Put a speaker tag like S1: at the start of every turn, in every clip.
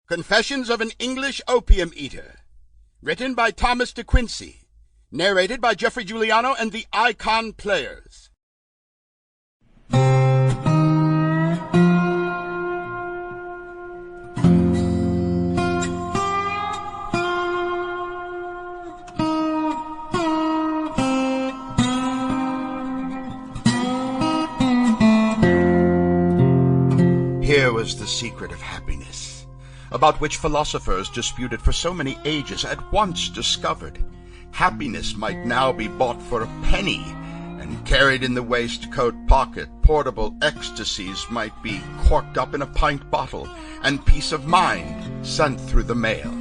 S1: Confessions of an English Opium-Eater, written by Thomas De Quincey, narrated by Geoffrey, Giuliano, and the Icon Players. Here was the secret of happiness, about which philosophers disputed for so many ages, at once discovered. Happiness might now be bought for a penny, and carried in the waistcoat-pocket. Portable ecstasies might be corked up in a pint-bottle, and peace of mind sent through the mail.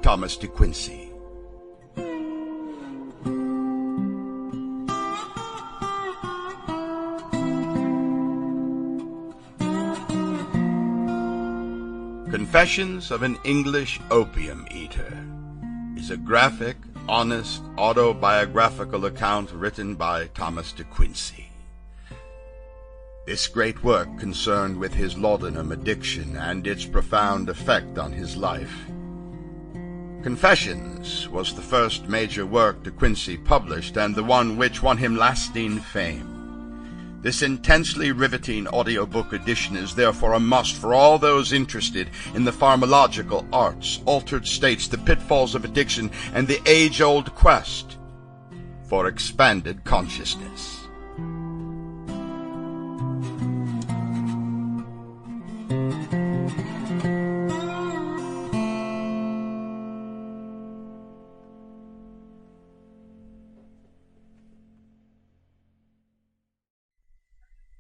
S1: Thomas De Quincey. Confessions of an English Opium-Eater is a graphic, honest, autobiographical account written by Thomas De Quincey. This great work concerned with his laudanum addiction and its profound effect on his life. Confessions was the first major work De Quincey published, and the one which won him lasting fame. This intensely riveting audiobook edition is therefore a must for all those interested in the pharmacological arts, altered states, the pitfalls of addiction, and the age-old quest for expanded consciousness.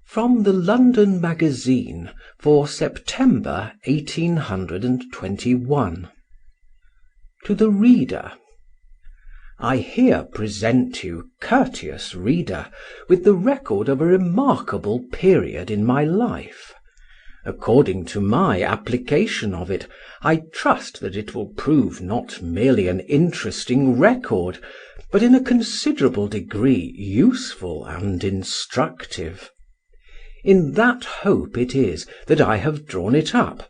S2: From the London Magazine for September 1821. To the Reader. I here present you, courteous reader, with the record of a remarkable period in my life. According to my application of it, I trust that it will prove not merely an interesting record, but in a considerable degree useful and instructive. In that hope it is that I have drawn it up,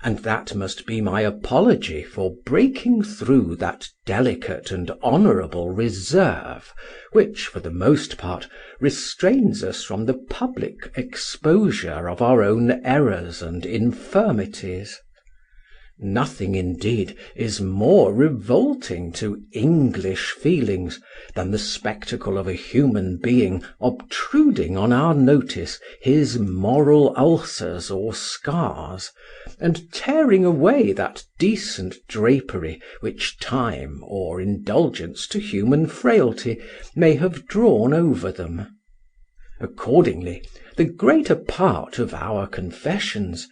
S2: and that must be my apology for breaking through that delicate and honourable reserve which, for the most part, restrains us from the public exposure of our own errors and infirmities. Nothing, indeed, is more revolting to English feelings than the spectacle of a human being obtruding on our notice his moral ulcers or scars, and tearing away that decent drapery which time, or indulgence to human frailty, may have drawn over them. Accordingly, the greater part of our confessions,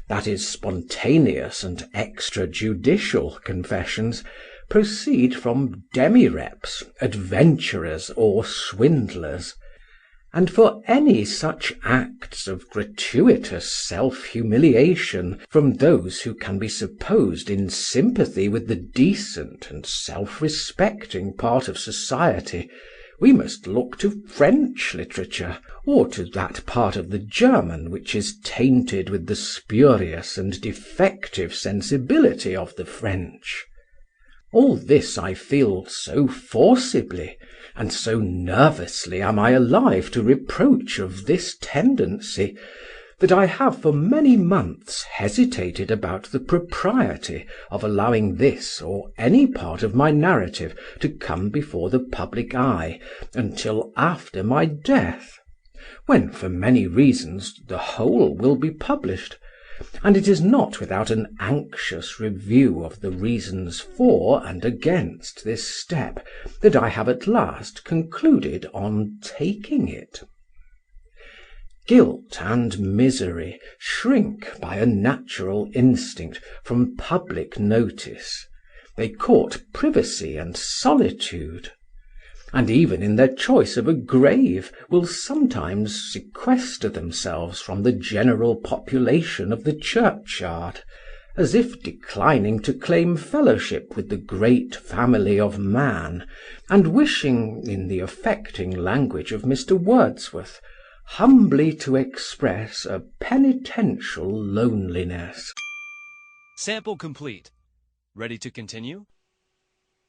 S2: that is, spontaneous and extrajudicial confessions, proceed from demi-reps, adventurers, or swindlers; and for any such acts of gratuitous self-humiliation from those who can be supposed in sympathy with the decent and self-respecting part of society, we must look to French literature, or to that part of the German which is tainted with the spurious and defective sensibility of the French. All this I feel so forcibly, and so nervously am I alive to reproach of this tendency, that I have for many months hesitated about the propriety of allowing this or any part of my narrative to come before the public eye until after my death, when, for many reasons, the whole will be published, and it is not without an anxious review of the reasons for and against this step that I have at last concluded on taking it. Guilt and misery shrink by a natural instinct from public notice. They court privacy and solitude, and even in their choice of a grave will sometimes sequester themselves from the general population of the churchyard, as if declining to claim fellowship with the great family of man, and wishing, in the affecting language of Mr. Wordsworth, humbly to express a penitential loneliness.
S3: Sample complete. Ready to continue?